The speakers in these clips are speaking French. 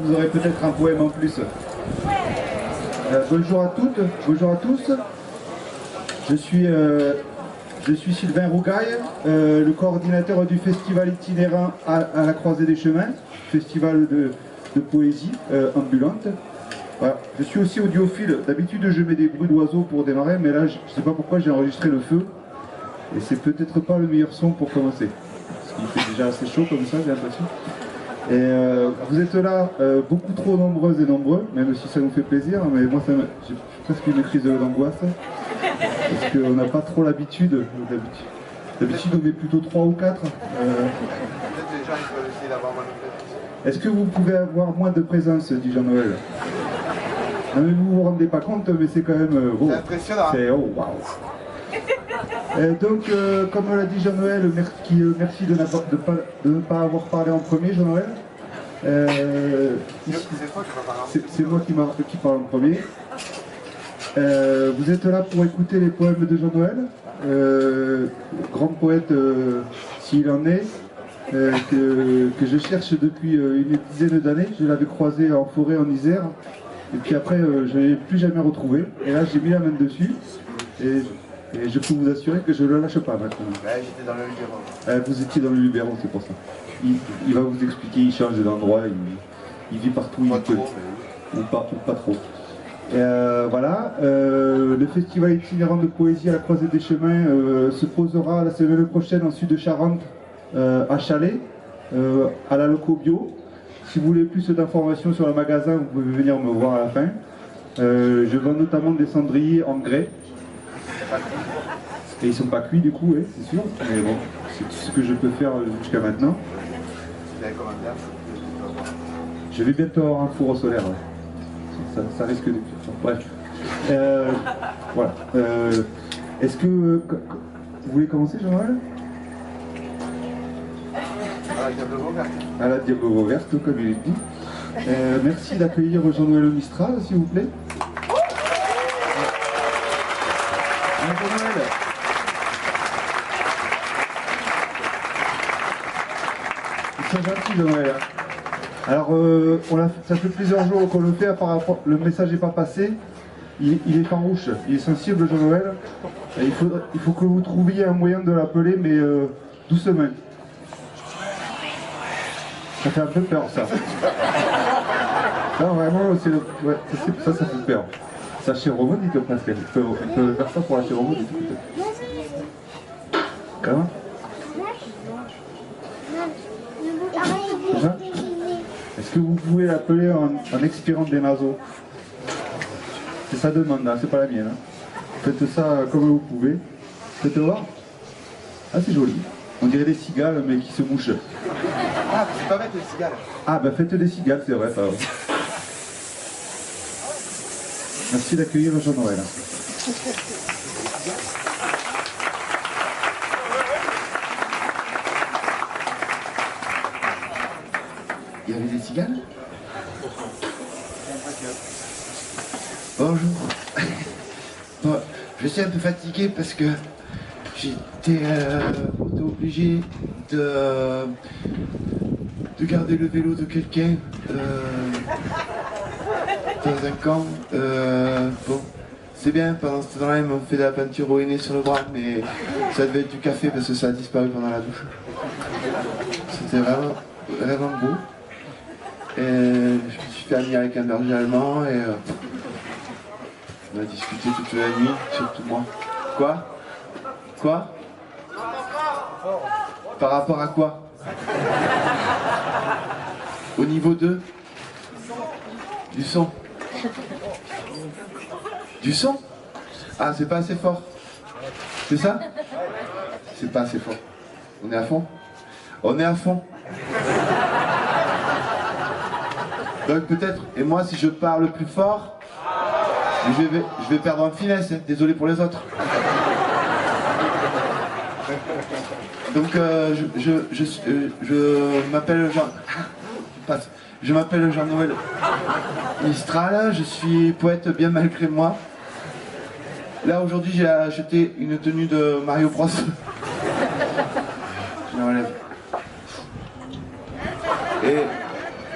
vous aurez peut-être un poème en plus. Bonjour à toutes, bonjour à tous. Je suis Sylvain Rougaille, le coordinateur du festival itinérant à la Croisée des Chemins, festival de poésie ambulante. Voilà. Je suis aussi audiophile. D'habitude, je mets des bruits d'oiseaux pour démarrer, mais là, je ne sais pas pourquoi j'ai enregistré le feu. Et c'est peut-être pas le meilleur son pour commencer. Parce qu'il fait déjà assez chaud comme ça, j'ai l'impression. Et vous êtes là, beaucoup trop nombreuses et nombreux, même si ça nous fait plaisir, mais moi, j'ai presque une crise d'angoisse. Parce qu'on n'a pas trop l'habitude. D'habitude, on est plutôt 3 ou 4. Est-ce que vous pouvez avoir moins de présence, dit Jean-Noël? Non mais vous vous rendez pas compte, mais c'est quand même... oh, c'est impressionnant. C'est... Oh, waouh. Donc, comme l'a dit Jean-Noël, merci de ne pas avoir parlé en premier, Jean-Noël. C'est moi qui parle en premier. Vous êtes là pour écouter les poèmes de Jean-Noël, grand poète s'il en est, que je cherche depuis une dizaine d'années. Je l'avais croisé en forêt en Isère, et puis après je ne l'ai plus jamais retrouvé. Et là j'ai mis la main dessus, et je peux vous assurer que je ne le lâche pas maintenant. Ouais, j'étais dans le Luberon. Vous étiez dans le Luberon, c'est pour ça. Il va vous expliquer, il change d'endroit, il vit partout où il peut, ou pas trop. Voilà, le festival itinérant de poésie à la Croisée des Chemins se posera la semaine prochaine en sud de Charente, à Chalais, à la Loco Bio. Si vous voulez plus d'informations sur le magasin, vous pouvez venir me voir à la fin. Je vends notamment des cendriers en grès. Et ils sont pas cuits du coup, oui, c'est sûr. Mais bon, c'est tout ce que je peux faire jusqu'à maintenant. Je vais bientôt avoir un four au solaire. Ouais. Ça risque de... Bref. Voilà. Est-ce que... vous voulez commencer, Jean-Noël? À la Diablo verte. À la Diablo verte, comme il est dit. Merci d'accueillir Jean-Noël Mistral, s'il vous plaît. Jean-Noël. Ils sont gentils, Jean-Noël. Alors, ça fait plusieurs jours qu'on le fait, le message n'est pas passé. Il est farouche, il est sensible, Jean-Noël. Il faut que vous trouviez un moyen de l'appeler, mais doucement. Ça fait un peu peur, ça. Ça, vraiment, ouais, ça fait peur. Ça chiromodite presque. On peut faire ça pour la chiromodite, peut-être. Comment? Est-ce que vous pouvez l'appeler en expirant des naseaux? C'est sa demande, hein, c'est pas la mienne. Hein. Faites ça comme vous pouvez. Faites voir. Ah, c'est joli. On dirait des cigales, mais qui se mouchent. Ah, c'est pas bête les cigales. Ah, bah faites des cigales, c'est vrai, ça. Merci d'accueillir Jean-Noël. Il y avait des cigales? Bonjour. Bon, je suis un peu fatigué parce que j'étais obligé de garder le vélo de quelqu'un dans un camp. Bon, c'est bien, pendant ce temps-là, ils m'ont fait de la peinture au henné sur le bras, mais ça devait être du café parce que ça a disparu pendant la douche. C'était vraiment beau. Et je me suis fait ami avec un berger allemand et on a discuté toute la nuit, surtout moi. Quoi? Quoi? Par rapport à quoi? Au niveau 2? Du son. Du son? Ah, c'est pas assez fort. C'est ça? C'est pas assez fort. On est à fond? On est à fond. Donc peut-être, et moi si je parle plus fort, je vais perdre en finesse, hein. Désolé pour les autres. Donc je m'appelle je m'appelle Jean-Noël Mistral, je suis poète bien malgré moi. Là aujourd'hui j'ai acheté une tenue de Mario Bros. Je me relève.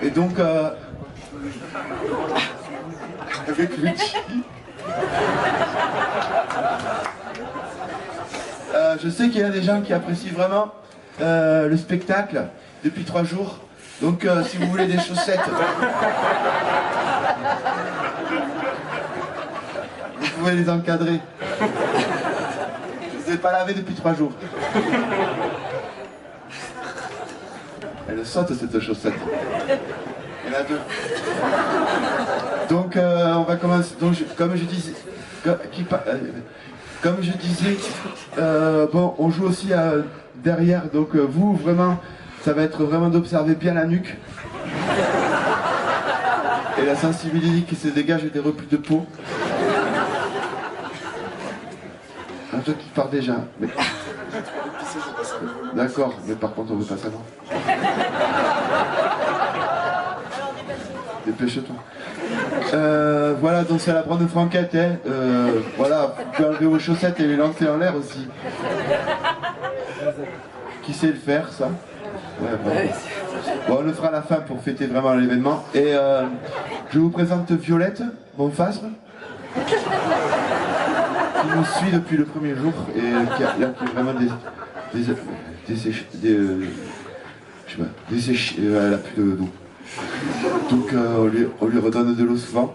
Et donc Avec Luigi. Je sais qu'il y a des gens qui apprécient vraiment le spectacle depuis 3 jours. Donc si vous voulez des chaussettes, vous pouvez les encadrer. Je ne les ai pas lavés depuis 3 jours. Elle saute cette chaussette. Il y en a 2. Donc on va commencer. Donc, comme je disais, bon, on joue aussi derrière. Donc vous, vraiment, ça va être vraiment d'observer bien la nuque et la sensibilité qui se dégage des replis de peau. Un truc qui part déjà. Mais... D'accord, mais par contre on veut pas savoir. Dépêche-toi. Voilà, donc c'est la grande franquette, hein. Voilà, vous pouvez enlever vos chaussettes et les lancer en l'air aussi. Qui sait le faire, ça? Ouais, bon, on le fera à la fin pour fêter vraiment l'événement. Et je vous présente Violette, mon phasme, qui nous suit depuis le premier jour et qui a vraiment elle a plus d'eau. Donc on lui redonne de l'eau souvent.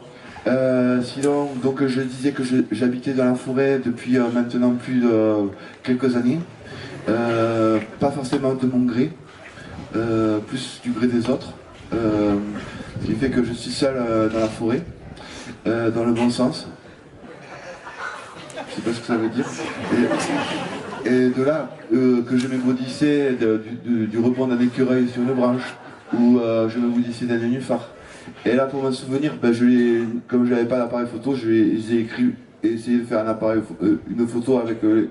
Sinon, donc je disais que j'habitais dans la forêt depuis maintenant plus de quelques années. Pas forcément de mon gré, plus du gré des autres. Ce qui fait que je suis seul dans la forêt, dans le bon sens. Je sais pas ce que ça veut dire. Et de là que je m'ébaudissais du rebond d'un écureuil sur une branche, ou je m'ébaudissais d'un nénuphar. Et là, pour m'en souvenir, ben, comme je n'avais pas d'appareil photo, j'ai écrit et essayé de faire une photo avec que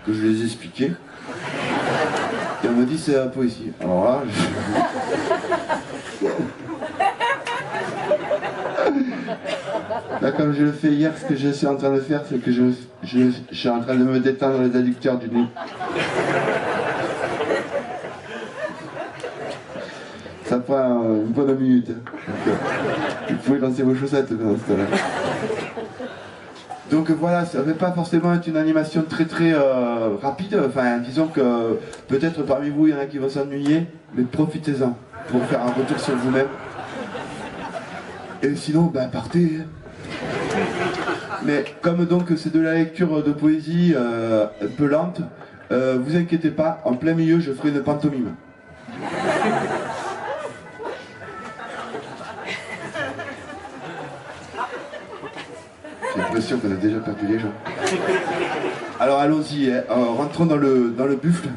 je les ai expliqués. Et on m'a dit c'est la poésie. Alors là, là, comme je le fais hier, ce que je suis en train de faire, c'est que je suis en train de me détendre les adducteurs du nez. Ça prend une bonne minute. Donc, vous pouvez lancer vos chaussettes dans ce temps-là. Donc voilà, ça ne va pas forcément être une animation très rapide. Enfin, disons que peut-être parmi vous, il y en a qui vont s'ennuyer, mais profitez-en pour faire un retour sur vous-même. Et sinon, ben partez. Mais comme donc c'est de la lecture de poésie un peu lente, vous inquiétez pas, en plein milieu, je ferai une pantomime. J'ai l'impression qu'on a déjà perdu les gens. Alors allons-y, hein. Rentrons dans le buffle.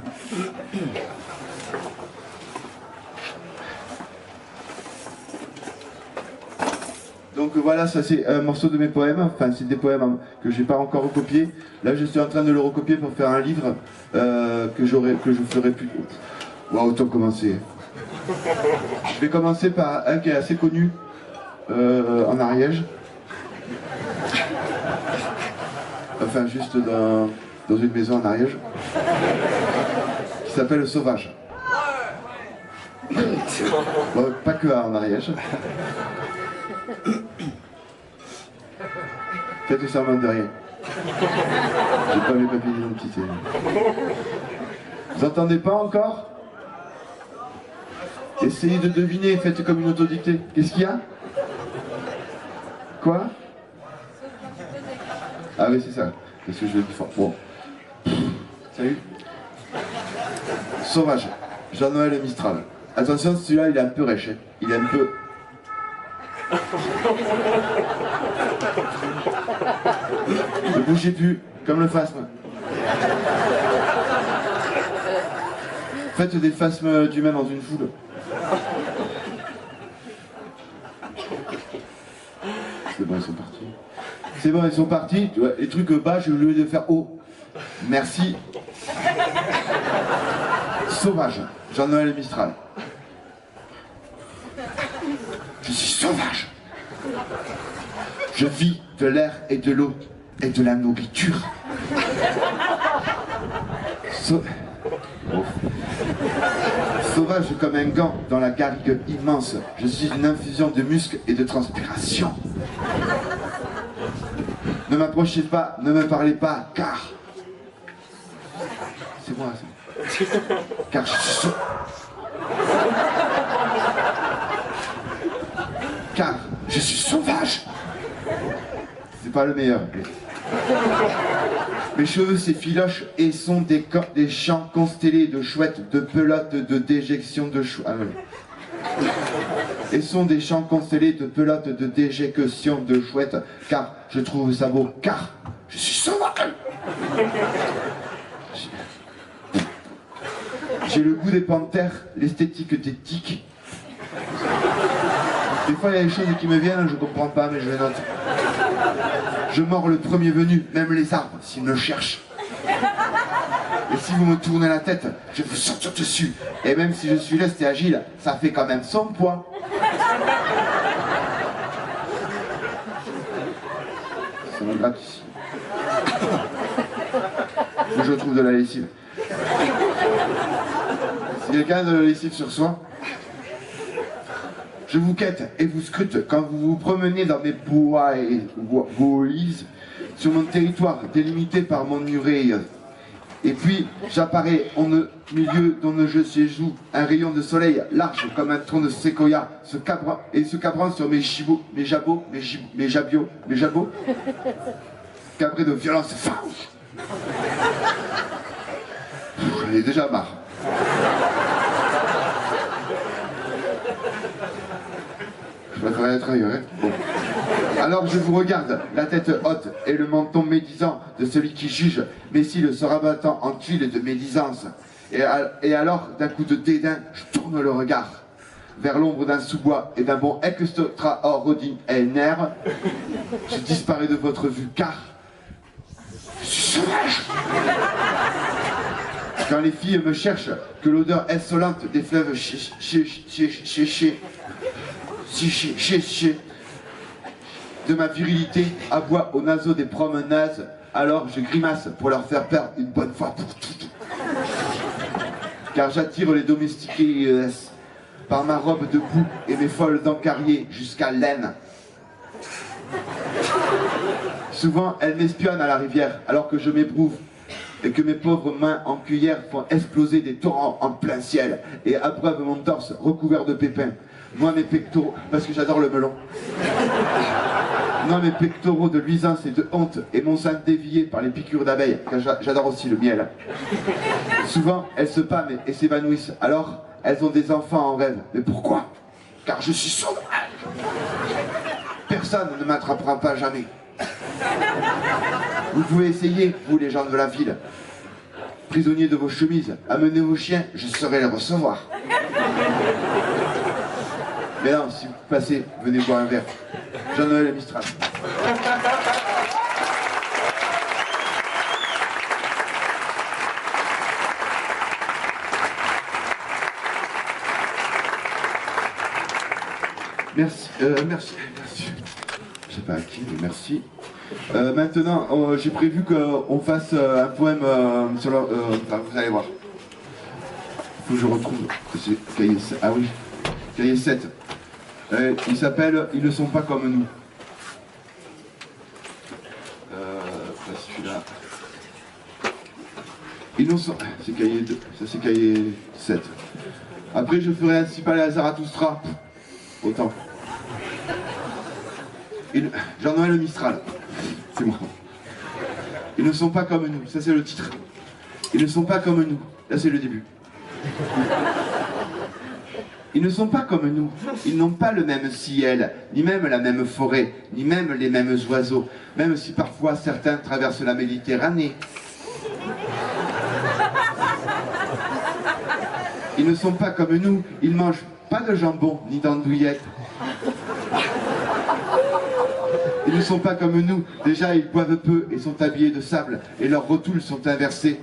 Donc voilà, ça c'est un morceau de mes poèmes, enfin c'est des poèmes que je n'ai pas encore recopiés. Là je suis en train de le recopier pour faire un livre que je ferai plus tôt. Wow, autant commencer. Je vais commencer par un qui est assez connu en Ariège. Enfin juste dans une maison en Ariège. Qui s'appelle Sauvage. Bon, pas que en Ariège. Faites serment de rien. J'ai pas mes papiers d'identité. Vous entendez pas encore? Essayez de deviner, faites comme une autodictée. Qu'est-ce qu'il y a? Quoi? Ah oui, c'est ça. Parce que je l'ai dit fort. Bon. Salut. Sauvage. Jean-Noël Mistral. Attention, celui-là, il est un peu rêche. Hein. Il est un peu... Ne bougez plus, comme le phasme. Faites des phasmes d'humains dans une foule. C'est bon, ils sont partis. C'est bon, ils sont partis. Les trucs bas, j'ai oublié de faire haut. Merci. Sauvage. Jean-Noël Mistral. Je suis sauvage. Je vis de l'air et de l'eau et de la nourriture. Sauvage comme un gant dans la garrigue immense. Je suis une infusion de muscles et de transpiration. Ne m'approchez pas, ne me parlez pas, car... C'est moi, ça. Car je suis Car je suis sauvage. C'est pas le meilleur. Mes cheveux s'effilochent et sont des champs constellés de chouettes, de pelotes, de déjections de chou... Ah, oui. Et sont des champs constellés de pelotes, de déjections de chouettes, car je trouve ça beau, car je suis sauvage. J'ai le goût des panthères, l'esthétique des tiques. Des fois, il y a des choses qui me viennent, je comprends pas, mais je les note. Je mords le premier venu, même les arbres, s'ils me cherchent. Et si vous me tournez la tête, je vous sortir dessus. Et même si je suis leste et agile, ça fait quand même son poids. Ça me gratte ici. Faut que je trouve de la lessive. Si quelqu'un a de la lessive sur soi, je vous quête et vous scrute quand vous vous promenez dans mes bois et bois sur mon territoire délimité par mon muraille. Et puis j'apparais au milieu dont je séjoue un rayon de soleil large comme un tronc de séquoia, se cabrant sur mes jabots, cabré de violence farouche. J'en ai déjà marre. Je préférerais être ailleurs, hein. Bon. Alors je vous regarde, la tête haute et le menton médisant de celui qui juge, mais s'il se rabattant en tuile de médisance. Et alors, d'un coup de dédain, je tourne le regard vers l'ombre d'un sous-bois et d'un bon extraordinaire. Je disparais de votre vue, car je suis sauvage. Quand les filles me cherchent, que l'odeur insolente des fleuves de ma virilité aboie aux naseaux des promenades, alors je grimace pour leur faire perdre une bonne fois pour toutes. Car j'attire les domestiqués par ma robe de boue et mes folles dents carriées jusqu'à l'aine. Souvent, elles m'espionnent à la rivière alors que je m'éprouve et que mes pauvres mains en cuillère font exploser des torrents en plein ciel et abreuvent mon torse recouvert de pépins. Moi, mes pectoraux, parce que j'adore le melon. Moi, mes pectoraux de luisance et de honte et mon sein dévié par les piqûres d'abeilles, car j'adore aussi le miel. Souvent, elles se pâment et s'évanouissent. Alors, elles ont des enfants en rêve. Mais pourquoi? Car je suis sauvage. Personne ne m'attrapera pas jamais. Vous pouvez essayer, vous les gens de la ville. Prisonniers de vos chemises, amenez vos chiens, je saurai les recevoir. Mais non, si vous passez, venez boire un verre. Jean-Noël Mistral. Merci, merci. Je sais pas à qui, mais merci. Maintenant, j'ai prévu qu'on fasse un poème sur le... Enfin, vous allez voir. Faut que je retrouve. Cahier 7. Ah oui, cahier 7. Il s'appelle « Ils ne sont pas comme nous ». Celui-là. Ils ne sont... C'est cahier 2. Ça, c'est cahier 7. Après, je ferai ainsi parler à Zarathustra. Autant. Jean-Noël Mistral. C'est moi. Ils ne sont pas comme nous. Ça, c'est le titre. Ils ne sont pas comme nous. Là, c'est le début. Ils ne sont pas comme nous. Ils n'ont pas le même ciel, ni même la même forêt, ni même les mêmes oiseaux, même si parfois certains traversent la Méditerranée. Ils ne sont pas comme nous. Ils mangent pas de jambon, ni d'andouillettes. Ils ne sont pas comme nous. Déjà, ils boivent peu et sont habillés de sable, et leurs rotoules sont inversées.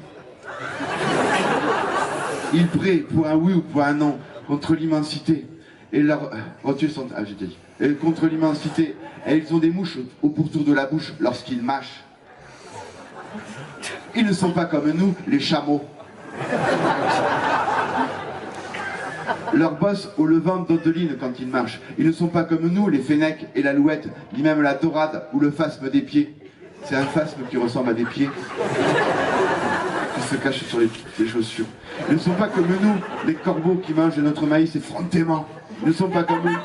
Ils prient pour un oui ou pour un non, contre l'immensité. Et leurs rotules sont... Ah, j'ai dit. Et contre l'immensité. Et ils ont des mouches au pourtour de la bouche lorsqu'ils mâchent. Ils ne sont pas comme nous, les chameaux. Leurs bosses au levant d'Audeline quand ils marchent. Ils ne sont pas comme nous, les fennecs et l'alouette, ni même la dorade ou le phasme des pieds. C'est un phasme qui ressemble à des pieds qui se cachent sur les chaussures. Ils ne sont pas comme nous, les corbeaux qui mangent notre maïs effrontément. Ils ne sont pas comme nous.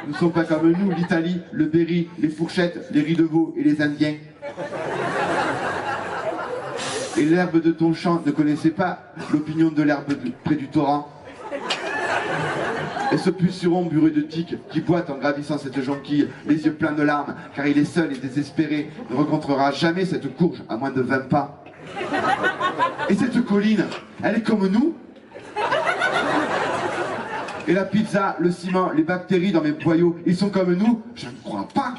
Ils ne sont pas comme nous, l'Italie, le Berry, les fourchettes, les riz de veau et les Indiens. Et l'herbe de ton champ ne connaissait pas l'opinion de l'herbe près du torrent. Et ce puceron buré de tiques qui boite en gravissant cette jonquille, les yeux pleins de larmes, car il est seul et désespéré, ne rencontrera jamais cette courge à moins de 20 pas. Et cette colline, elle est comme nous. Et la pizza, le ciment, les bactéries dans mes boyaux, ils sont comme nous, je ne crois pas.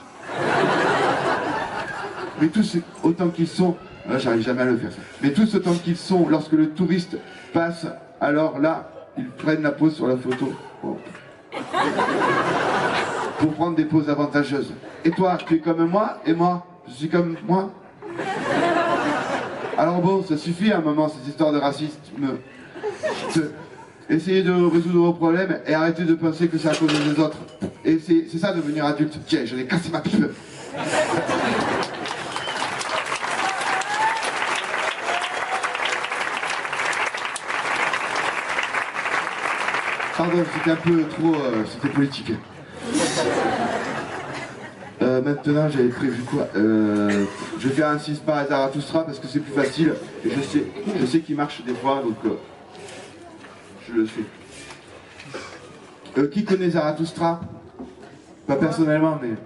Mais tous autant qu'ils sont, j'arrive jamais à le faire ça, mais tous autant qu'ils sont, lorsque le touriste passe, alors là, ils prennent la pose sur la photo. Oh. Pour prendre des poses avantageuses. Et toi, tu es comme moi, et moi, je suis comme moi. Alors bon, ça suffit à un moment, cette histoire de racisme. Essayez de résoudre vos problèmes et arrêtez de penser que c'est à cause des autres. Et c'est ça devenir adulte. Tiens, j'en ai cassé ma pipe. Pardon, c'était un peu trop... c'était politique. Maintenant, j'avais prévu quoi je vais faire un 6 par Zarathustra parce que c'est plus facile. Et je sais qu'il marche des fois, donc je le fais. Qui connaît Zarathustra? Pas personnellement, mais...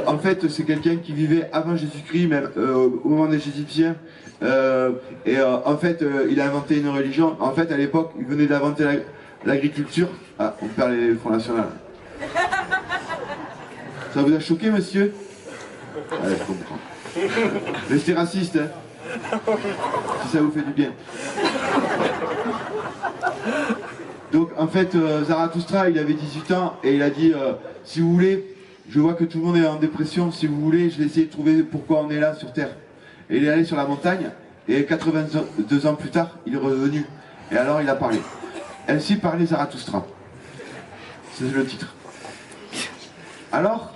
en fait, c'est quelqu'un qui vivait avant Jésus-Christ, même au moment des Égyptiens. En fait, il a inventé une religion. En fait, à l'époque, il venait d'inventer l'agriculture. Ah, on perd les Front National. Ça vous a choqué, monsieur? Ouais, je comprends. Restez raciste, hein, si ça vous fait du bien. Donc, en fait, Zarathustra, il avait 18 ans et il a dit si vous voulez, je vois que tout le monde est en dépression, si vous voulez, je vais essayer de trouver pourquoi on est là sur Terre. Et il est allé sur la montagne et 82 ans plus tard, il est revenu. Et alors, il a parlé. Ainsi parlait Zarathustra. C'est le titre. Alors,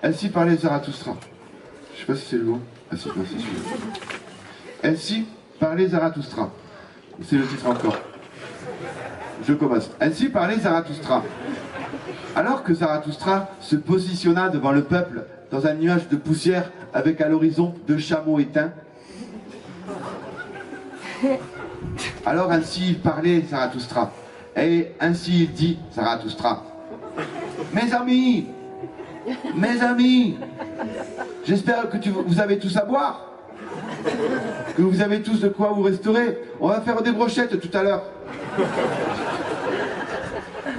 ainsi parlait Zarathustra. Je sais pas si c'est le mot. Ah si, non, c'est celui-là. Ainsi parlait Zarathustra. C'est le titre encore. Je commence. Ainsi parlait Zarathustra. Alors que Zarathustra se positionna devant le peuple dans un nuage de poussière avec à l'horizon 2 chameaux éteints. Alors ainsi il parlait Zarathustra. Et ainsi il dit Zarathustra. Mes amis, j'espère que vous avez tous à boire, que vous avez tous de quoi vous restaurer. On va faire des brochettes tout à l'heure.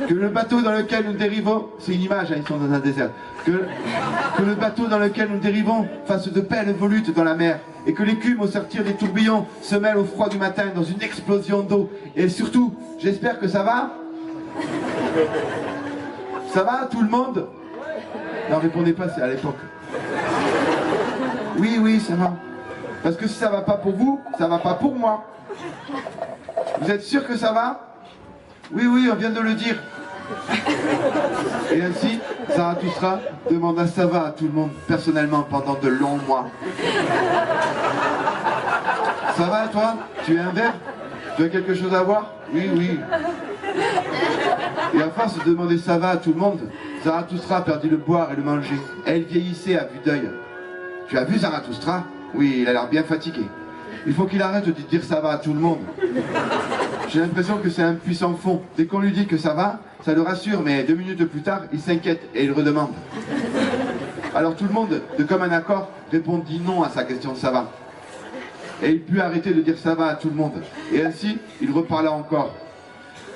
Que le bateau dans lequel nous dérivons, c'est une image, hein, ils sont dans un désert, que le bateau dans lequel nous dérivons fasse de belles volutes dans la mer, et que l'écume au sortir des tourbillons se mêle au froid du matin dans une explosion d'eau. Et surtout, j'espère que ça va. Ça va tout le monde? Non, répondez pas, c'est à l'époque. Oui, ça va. Parce que si ça va pas pour vous, ça va pas pour moi. Vous êtes sûr que ça va? Oui, on vient de le dire. Et ainsi, Zarathustra demanda ça va à tout le monde, personnellement, pendant de longs mois. Ça va, toi? Tu as un verre? Tu as quelque chose à boire? Oui. Et à force de demander ça va à tout le monde, Zarathustra perdit le boire et le manger. Elle vieillissait à vue d'œil. Tu as vu Zarathustra? Oui, il a l'air bien fatigué. Il faut qu'il arrête de dire ça va à tout le monde. J'ai l'impression que c'est un puissant fond. Dès qu'on lui dit que ça va, ça le rassure, mais 2 minutes plus tard, il s'inquiète et il redemande. Alors tout le monde, de comme un accord, répondit non à sa question ça va. Et il put arrêter de dire ça va à tout le monde. Et ainsi, il reparla encore.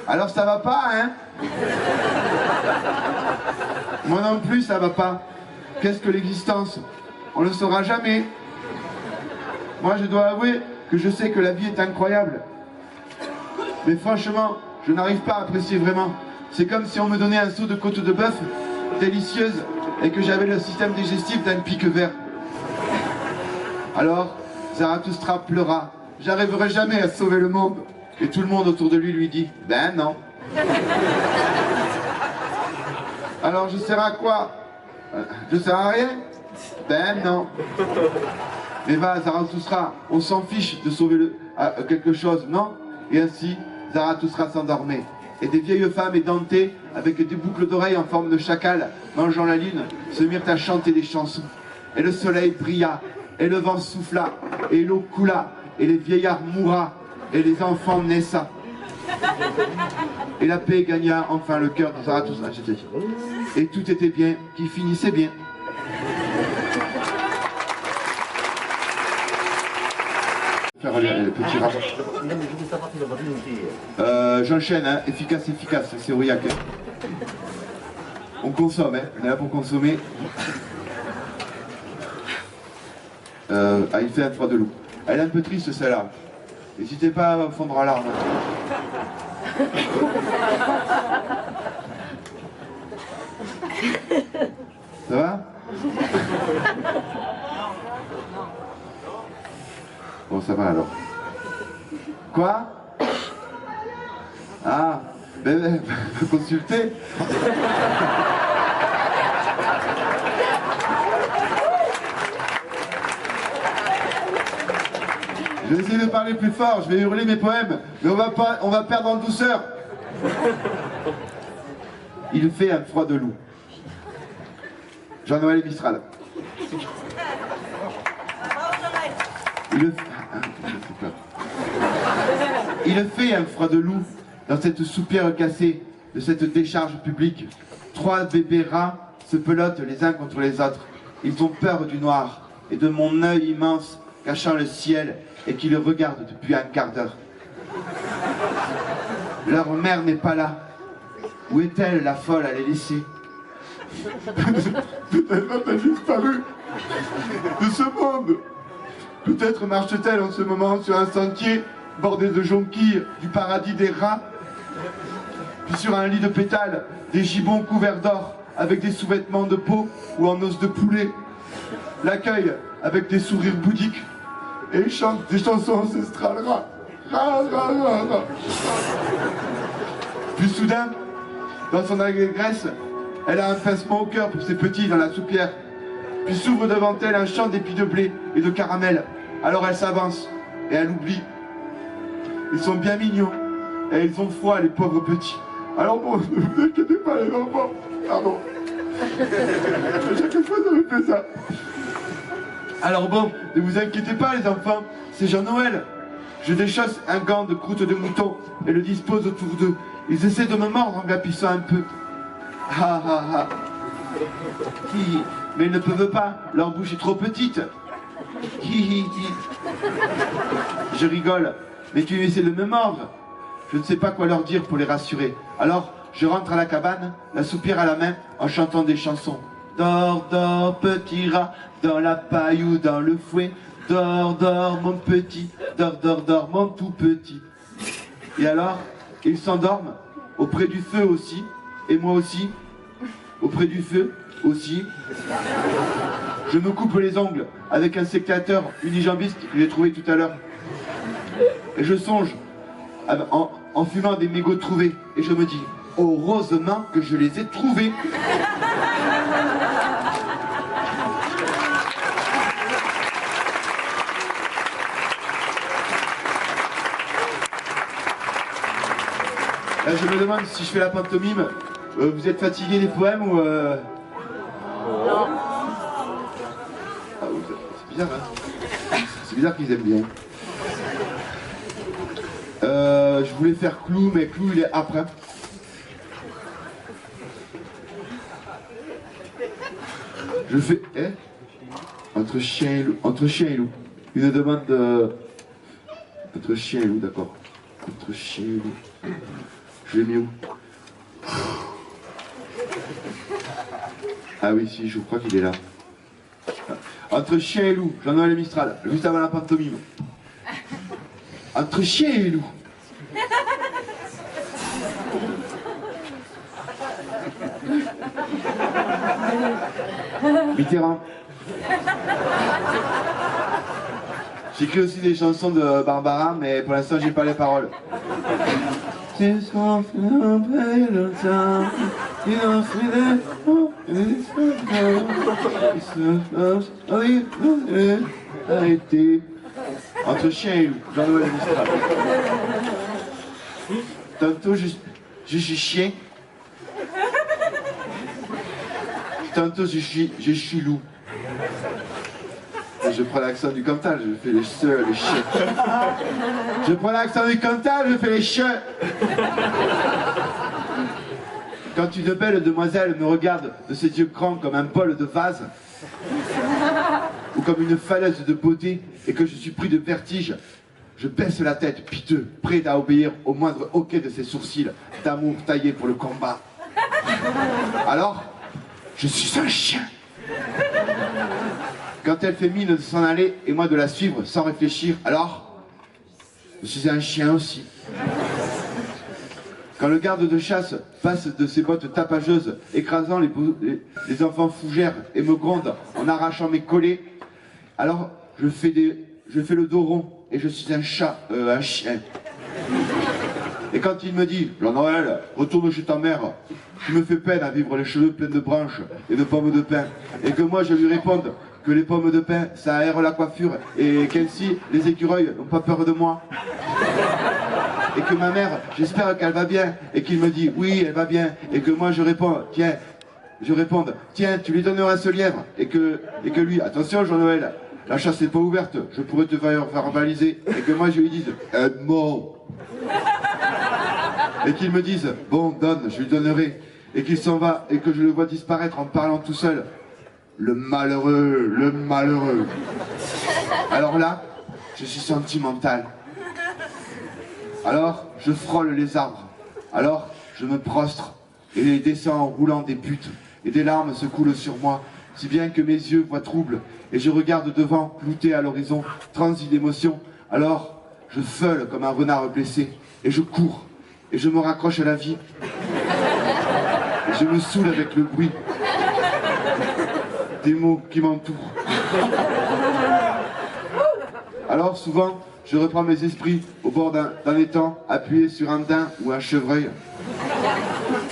Alors ça va pas, hein? Moi non plus, ça va pas. Qu'est-ce que l'existence? On le saura jamais. Moi, je dois avouer que je sais que la vie est incroyable. Mais franchement, je n'arrive pas à apprécier vraiment. C'est comme si on me donnait un seau de côte de bœuf délicieuse et que j'avais le système digestif d'un pic vert. Alors, Zarathustra pleura. J'arriverai jamais à sauver le monde. Et tout le monde autour de lui dit, ben non. Alors je sers à quoi? Je sers à rien? Ben non. Mais va, Zarathustra, on s'en fiche de sauver quelque chose, non? Et ainsi, Zarathustra s'endormait. Et des vieilles femmes édentées, avec des boucles d'oreilles en forme de chacal, mangeant la lune, se mirent à chanter des chansons. Et le soleil brilla, et le vent souffla, et l'eau coula, et les vieillards mourra, et les enfants naissa. Et la paix gagna enfin le cœur de Zarathustra. Et tout était bien, qui finissait bien. Faire le petit rap. J'enchaîne, hein. Efficace, c'est Aurillac. On consomme, hein. On est là pour consommer. Il fait un froid de loup. Elle est un peu triste celle-là. N'hésitez pas à fondre à larmes. Ça va? Bon, ça va alors. Quoi? Ah, consulter. Je vais essayer de parler plus fort, je vais hurler mes poèmes, mais on va perdre en douceur. Il fait un froid de loup. Jean-Noël Mistral. Il fait un froid de loup dans cette soupière cassée de cette décharge publique. 3 bébés rats se pelottent les uns contre les autres. Ils ont peur du noir et de mon œil immense cachant le ciel et qui le regarde depuis un quart d'heure. Leur mère n'est pas là. Où est-elle, la folle, à les laisser? Peut-être a-t-elle disparu de ce monde. Peut-être marche-t-elle en ce moment sur un sentier bordé de jonquilles du paradis des rats, puis sur un lit de pétales, des gibbons couverts d'or avec des sous-vêtements de peau ou en os de poulet, l'accueille avec des sourires bouddhiques et chante des chansons ancestrales. Ra, ra, ra, ra, ra. Puis soudain, dans son allégresse, elle a un pincement au cœur pour ses petits dans la soupière. Puis s'ouvre devant elle un champ d'épis de blé et de caramel. Alors elle s'avance et elle oublie. Ils sont bien mignons et ils ont froid, les pauvres petits. Alors bon, ne vous inquiétez pas les enfants. Pardon. À chaque fois ça me fait ça. Alors bon, ne vous inquiétez pas les enfants, c'est Jean-Noël. Je déchausse un gant de croûte de mouton et le dispose autour d'eux. Ils essaient de me mordre en glapissant un peu. Ha ha ha. Mais ils ne peuvent pas, leur bouche est trop petite. Hi hi hi. Je rigole, mais tu essaies de me mordre. Je ne sais pas quoi leur dire pour les rassurer. Alors, je rentre à la cabane, la soupière à la main, en chantant des chansons. Dors, dors, petit rat, dans la paille ou dans le fouet. Dors, dors, mon petit, dors, dors, dors, mon tout petit. Et alors, ils s'endorment, auprès du feu aussi, et moi aussi, auprès du feu aussi. Je me coupe les ongles avec un sécateur unijambiste que j'ai trouvé tout à l'heure. Et je songe en fumant des mégots trouvés. Et je me dis, heureusement que je les ai trouvés. Là, je me demande si je fais la pantomime. Vous êtes fatigué des poèmes ou Non. Ah, c'est bizarre, hein. C'est bizarre qu'ils aiment bien. Je voulais faire Clou, mais Clou il est après. Je fais entre chien et loup. Entre chien et loup. Une demande de... Entre chien et loup, d'accord. Entre chien et loup. Je l'ai mis où? Ah oui, si, je crois qu'il est là. Entre chien et loup, Jean-Noël Mistral, juste avant la pantomime. Entre chien et loup. Mitterrand. J'écris aussi des chansons de Barbara, mais pour l'instant j'ai pas les paroles. Arrêtez. Entre chien et loup, Jean-Noël Mistral. Tantôt je suis chien. Tantôt je suis loup. Et je prends l'accent du Cantal, je fais les seuls, les chiens. Je prends l'accent du Cantal, je fais les chiens. Quand une belle demoiselle me regarde de ses yeux grands comme un bol de vase, ou comme une falaise de beauté, et que je suis pris de vertige, je baisse la tête, piteux, prêt à obéir au moindre hoquet de ses sourcils, d'amour taillé pour le combat. Alors, je suis un chien. Quand elle fait mine de s'en aller, et moi de la suivre sans réfléchir, alors, je suis un chien aussi. Quand le garde de chasse passe de ses bottes tapageuses, écrasant les enfants fougères et me gronde en arrachant mes collets, alors je fais le dos rond et je suis un chien. Et quand il me dit « Jean-Noël, retourne chez ta mère, tu me fais peine à vivre les cheveux pleins de branches et de pommes de pin », et que moi je lui réponde que les pommes de pin ça aère la coiffure et qu'ainsi les écureuils n'ont pas peur de moi. Et que ma mère, j'espère qu'elle va bien, et qu'il me dit oui, elle va bien, et que moi je réponds, tiens, tu lui donneras ce lièvre, et que lui, attention Jean-Noël, la chasse n'est pas ouverte, je pourrais te faire verbaliser, et que moi je lui dise, aide-moi. Et qu'il me dise, bon, donne, je lui donnerai, et qu'il s'en va, et que je le vois disparaître en parlant tout seul. Le malheureux, le malheureux. Alors là, je suis sentimental. Alors, je frôle les arbres. Alors, je me prostre et descends en roulant des putes. Et des larmes se coulent sur moi, si bien que mes yeux voient trouble. Et je regarde devant, clouté à l'horizon, transi d'émotion. Alors, je feule comme un renard blessé. Et je cours. Et je me raccroche à la vie. Et je me saoule avec le bruit des mots qui m'entourent. Alors, souvent, je reprends mes esprits au bord d'un étang, appuyé sur un daim ou un chevreuil.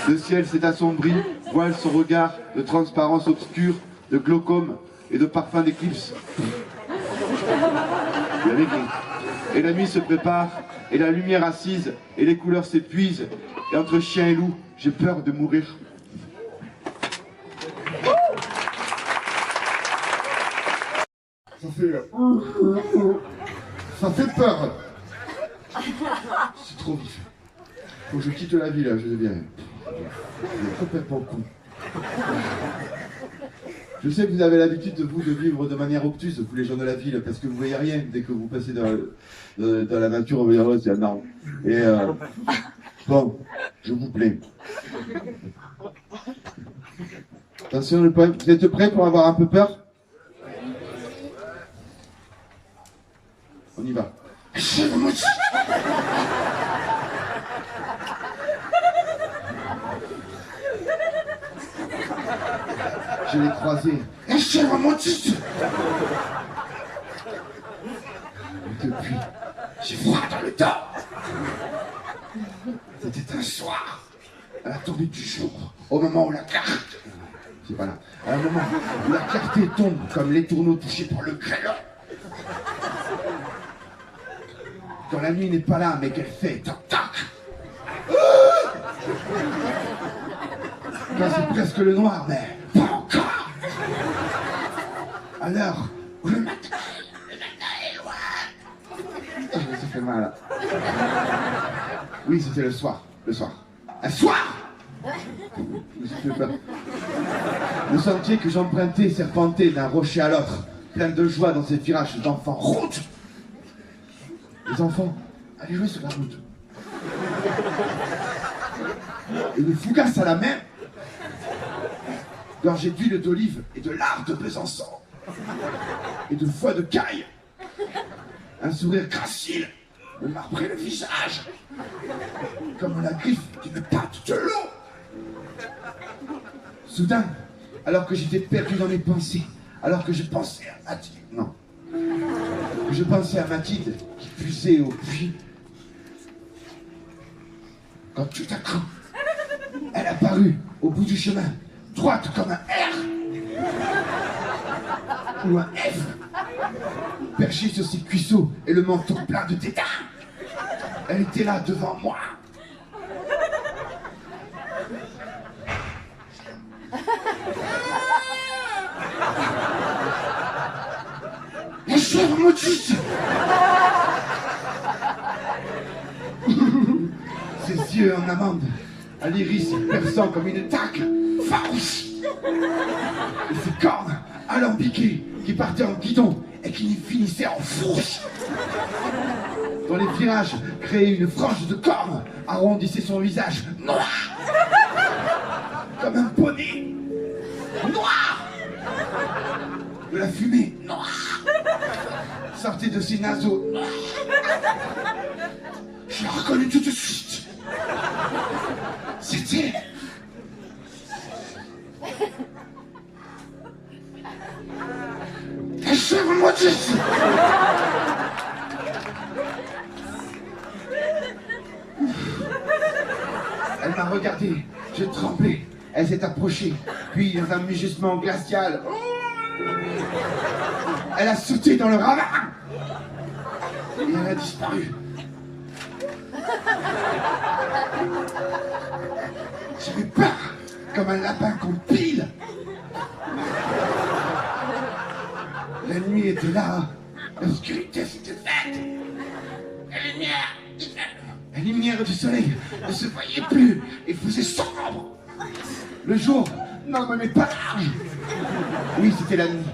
Le ciel s'est assombri, voile son regard de transparence obscure, de glaucome et de parfum d'éclipse. Et la nuit se prépare, et la lumière assise, et les couleurs s'épuisent, et entre chien et loup, j'ai peur de mourir. Ça fait peur. C'est trop vif. Faut que je quitte la ville, je deviens complètement con. Je sais que vous avez l'habitude de vivre de manière obtuse, vous les gens de la ville, parce que vous voyez rien dès que vous passez dans la nature, vous voyez, c'est énorme. Et bon, je vous plais. Attention, vous êtes prêts pour avoir un peu peur? On y va. Je l'ai croisé. Depuis, j'ai froid dans le dos. C'était un soir, à la tombée du jour, au moment où la carte... C'est pas là. À un moment où la clarté tombe comme les tourneaux touchés par le crayon. Quand la nuit n'est pas là, mais qu'elle fait tac-tac. Quand c'est presque le noir, mais pas encore. À l'heure où le matin est loin. Ça fait mal là. Oui, c'était le soir. Un soir. J'ai fait peur. Le sentier que j'empruntais serpentait d'un rocher à l'autre, plein de joie dans ces virages d'enfants routes. Les enfants allaient jouer sur la route. Et le fougasse à la main, gorgé d'huile d'olive et de lard de Besançon, et de foie de caille. Un sourire gracile me marbrait le visage, comme la griffe d'une patte de loup. Soudain, alors que j'étais perdu dans mes pensées, alors que je pensais à Mathilde, non, je pensais à Mathilde qui puisait au puits. quand tout à coup, elle a apparu au bout du chemin, droite comme un R ou un F, perchée sur ses cuisseaux et le menton plein de tétins. Elle était là devant moi. La chèvre maudite. Ses yeux en amande, à l'iris perçant comme une dague farouche. Et ses cornes alambiquées qui partaient en guidon et qui finissaient en fourche. Dans les virages, créait une frange de cornes, arrondissait son visage noir, comme un poney noir. De la fumée noire sortait de ses naseaux noirs. Je l'ai reconnu tout de suite. C'était... la chèvre maudite. Elle m'a regardé, je tremblais. Elle s'est approchée, puis dans un mugissement glacial, elle a sauté dans le ravin et elle a disparu. J'avais peur, comme un lapin qu'on pile. La nuit était là, l'obscurité s'était faite. La lumière du soleil ne se voyait plus et faisait sombre. Le jour n'en menait pas large. Oui, c'était la nuit.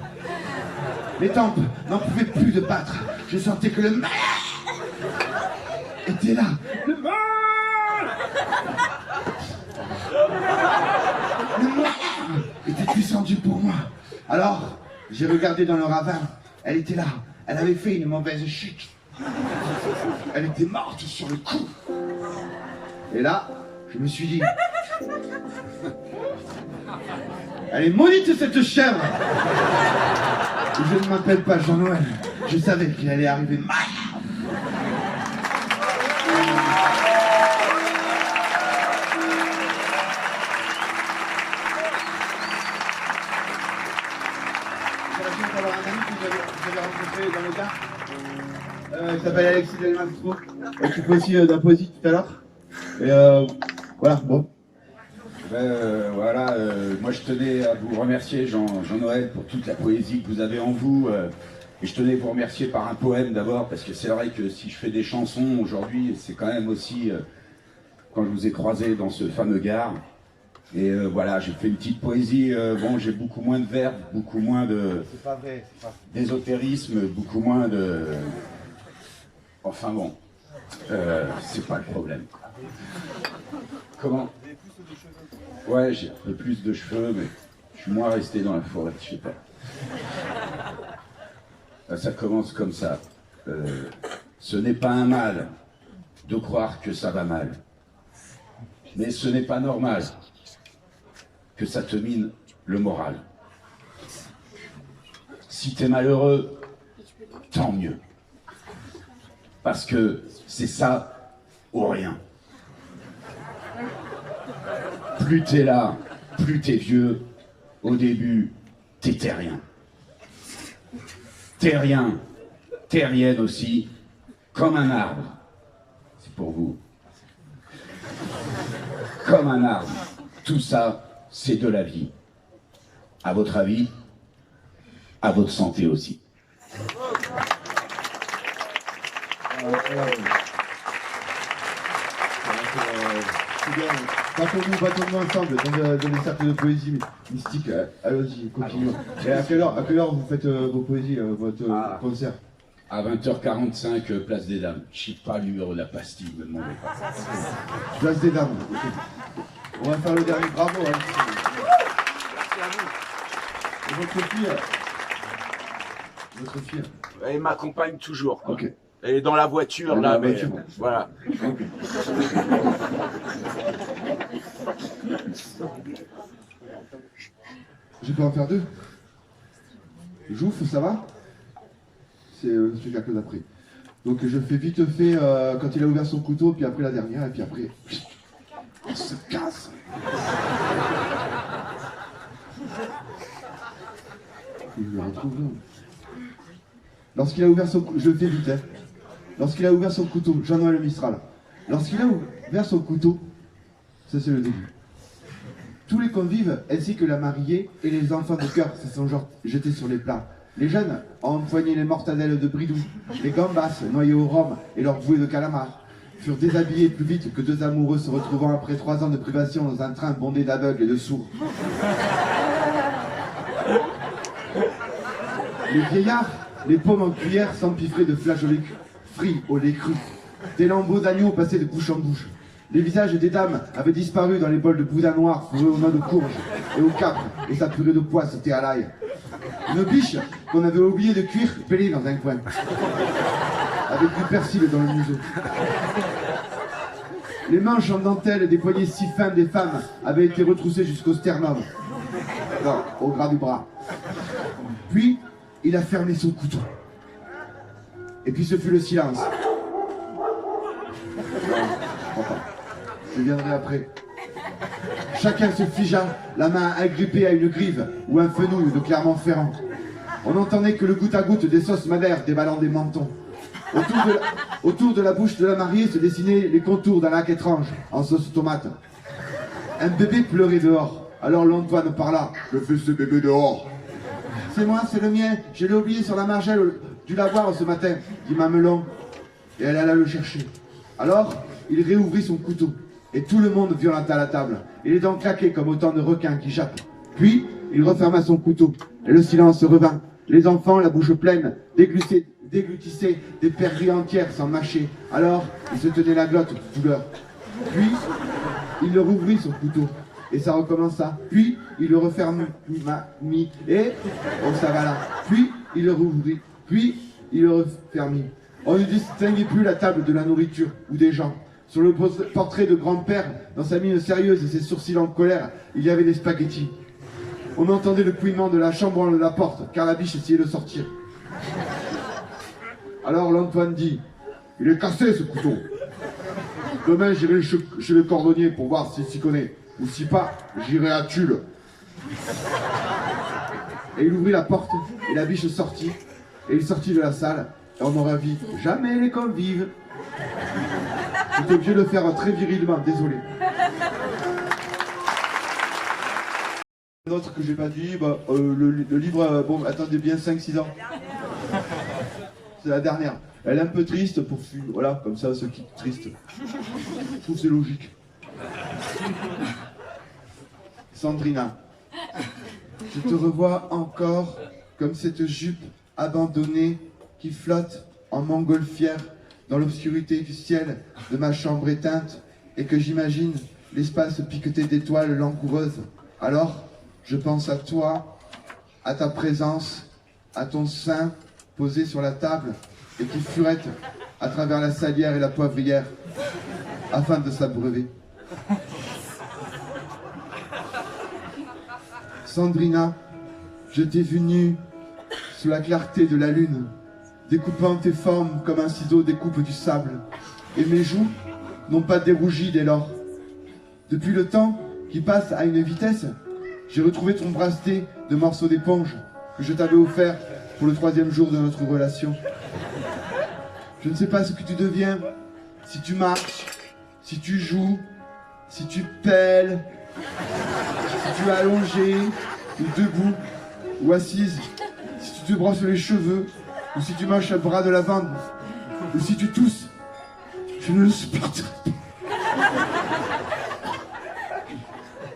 Mes tempes n'en pouvaient plus de battre. Je sentais que le mal était là. Le mal était descendu pour moi. Alors, j'ai regardé dans le ravin. Elle était là. Elle avait fait une mauvaise chute. Elle était morte sur le coup. Et là, je me suis dit... elle est maudite cette chèvre. Je ne m'appelle pas Jean-Noël. Je savais qu'il allait arriver mal. J'ai la chance d'avoir un ami que vous avez rencontré dans le gars. Il s'appelle Alexis Delmastro. Il s'occupe aussi d'un poésie tout à l'heure. Et voilà, bon. Moi je tenais à vous remercier Jean-Noël pour toute la poésie que vous avez en vous, et je tenais à vous remercier par un poème d'abord, parce que c'est vrai que si je fais des chansons aujourd'hui, c'est quand même aussi quand je vous ai croisé dans ce fameux gare, et voilà, j'ai fait une petite poésie, bon j'ai beaucoup moins de verbes, beaucoup moins d'ésotérisme, beaucoup moins de... Enfin bon, c'est pas le problème. Comment ? Ouais, j'ai un peu plus de cheveux, mais je suis moins resté dans la forêt, je sais pas. Ça commence comme ça. Ce n'est pas un mal de croire que ça va mal. Mais ce n'est pas normal que ça te mine le moral. Si t'es malheureux, tant mieux. Parce que c'est ça ou rien. Plus t'es là, plus t'es vieux, au début, t'étais rien. T'es rien, terrienne aussi, comme un arbre. C'est pour vous. Comme un arbre. Tout ça, c'est de la vie. À votre avis, à votre santé aussi. Battons-nous ensemble dans les cercles de poésie mystique. Allons-y, continuons. Et à quelle heure vous faites vos poésies, votre concert? À 20h45, place des Dames. Je sais pas le numéro de la pastille, me demandez pas. Place des Dames. Okay. On va faire le dernier. Bravo. Hein. Et votre fille. Elle m'accompagne toujours. Quoi. Ok. Elle est dans la voiture, là, la mais voiture. voilà. Okay. Je peux en faire deux. Jouffe, ça va? C'est le spectacle d'après. Donc je fais vite fait quand il a ouvert son couteau, puis après la dernière, et puis après... je le retrouve là. Lorsqu'il a ouvert son couteau, je le fais vite, hein. Lorsqu'il a ouvert son couteau, Jean-Noël Mistral. Lorsqu'il a ouvert son couteau, ça c'est le début. Tous les convives, ainsi que la mariée et les enfants de cœur, se sont jetés sur les plats. Les jeunes ont empoigné les mortadelles de bridou, les gambas noyées au rhum et leurs bouées de calamar, furent déshabillés plus vite que deux amoureux se retrouvant après 3 ans de privation dans un train bondé d'aveugles et de sourds. Les vieillards, les pommes en cuillère s'empiffraient de flageolets frits au lait cru. Des lambeaux d'agneau passaient de bouche en bouche. Les visages des dames avaient disparu dans les bols de boudin noir fourrés au noix de courge et au capre et sa purée de pois sautée à l'ail. Une biche qu'on avait oublié de cuire pélée dans un coin, avec du persil dans le museau. Les manches en dentelle des poignets si fins des femmes avaient été retroussées jusqu'au sternum, non, au gras du bras. Puis, il a fermé son couteau. Et puis ce fut le silence. Je viendrai après. Chacun se figea, la main agrippée à une grive ou un fenouil de Clermont-Ferrand. On n'entendait que le goutte à goutte des sauces madères déballant des mentons. Autour de la bouche de la mariée se dessinaient les contours d'un lac étrange, en sauce tomate. Un bébé pleurait dehors. Alors l'Antoine parla. Je fais ce bébé dehors. C'est moi, c'est le mien. Je l'ai oublié sur la margelle du lavoir ce matin, dit Mamelon. Et elle alla le chercher. Alors, il réouvrit son couteau. Et tout le monde violenta la table. Et les dents claquaient comme autant de requins qui jappent. Puis, il referma son couteau. Et le silence revint. Les enfants, la bouche pleine, déglutissaient des perdrix entières sans mâcher. Alors, il se tenait la glotte de douleur. Puis, il le rouvrit son couteau. Et ça recommença. Puis, il le referma. Et, on s'avala. Puis, il le rouvrit. Puis, il le refermit. On ne distinguait plus la table de la nourriture ou des gens. Sur le portrait de grand-père, dans sa mine sérieuse et ses sourcils en colère, il y avait des spaghettis. On entendait le couinement de la chambre de la porte, car la biche essayait de sortir. Alors l'Antoine dit, « Il est cassé ce couteau. Demain j'irai chez le cordonnier pour voir s'il s'y connaît. Ou si pas, j'irai à Tulle. » Et il ouvrit la porte, et la biche sortit, et il sortit de la salle, et on n'aura vu jamais les convives. J'étais obligé de le faire très virilement, désolé. Un autre que j'ai pas dit, le livre, bon, attendez bien 5-6 ans. C'est la dernière. Elle est un peu triste pour voilà, comme ça, ceux qui sont tristes. Je trouve que c'est logique. Sandrina. Je te revois encore comme cette jupe abandonnée qui flotte en montgolfière dans l'obscurité du ciel de ma chambre éteinte et que j'imagine l'espace piqueté d'étoiles langoureuses. Alors, je pense à toi, à ta présence, à ton sein posé sur la table et qui furette à travers la salière et la poivrière afin de s'abreuver. Sandrina, je t'ai vu nue sous la clarté de la lune, découpant tes formes comme un ciseau découpe du sable. Et mes joues n'ont pas dérougi dès lors. Depuis le temps qui passe à une vitesse, j'ai retrouvé ton bracelet de morceaux d'éponge que je t'avais offert pour le 3e jour de notre relation. Je ne sais pas ce que tu deviens, si tu marches, si tu joues, si tu pèles, si tu es allongé, ou debout, ou assise, si tu te brosses les cheveux, ou si tu marches à bras de lavande, ou si tu tousses. Je ne le supporte pas.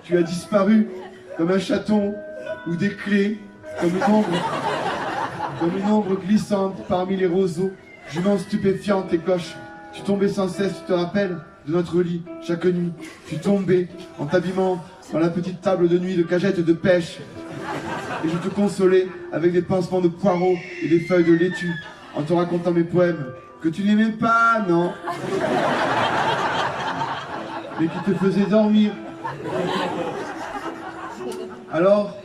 Tu as disparu comme un chaton ou des clés, comme une ombre glissante parmi les roseaux, jument stupéfiante et gauche. Tu tombais sans cesse, tu te rappelles, de notre lit, chaque nuit. Tu tombais en t'abîmant dans la petite table de nuit de cagettes de pêche. Et je te consolais avec des pansements de poireaux et des feuilles de laitue, en te racontant mes poèmes, que tu n'aimais pas, non, mais qui te faisaient dormir. Alors,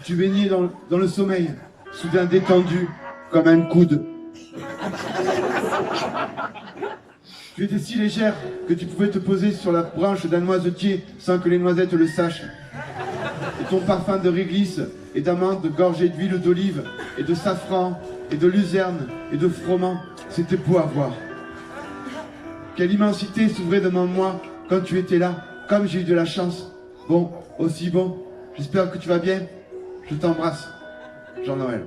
tu baignais dans le sommeil, soudain détendu, comme un coude. Tu étais si légère que tu pouvais te poser sur la branche d'un noisetier sans que les noisettes le sachent. Et et ton parfum de réglisse et d'amande gorgé d'huile d'olive et de safran et de luzerne et de froment. C'était beau à voir. Quelle immensité s'ouvrait devant moi quand tu étais là, comme j'ai eu de la chance. Bon, aussi bon. J'espère que tu vas bien. Je t'embrasse. Jean-Noël.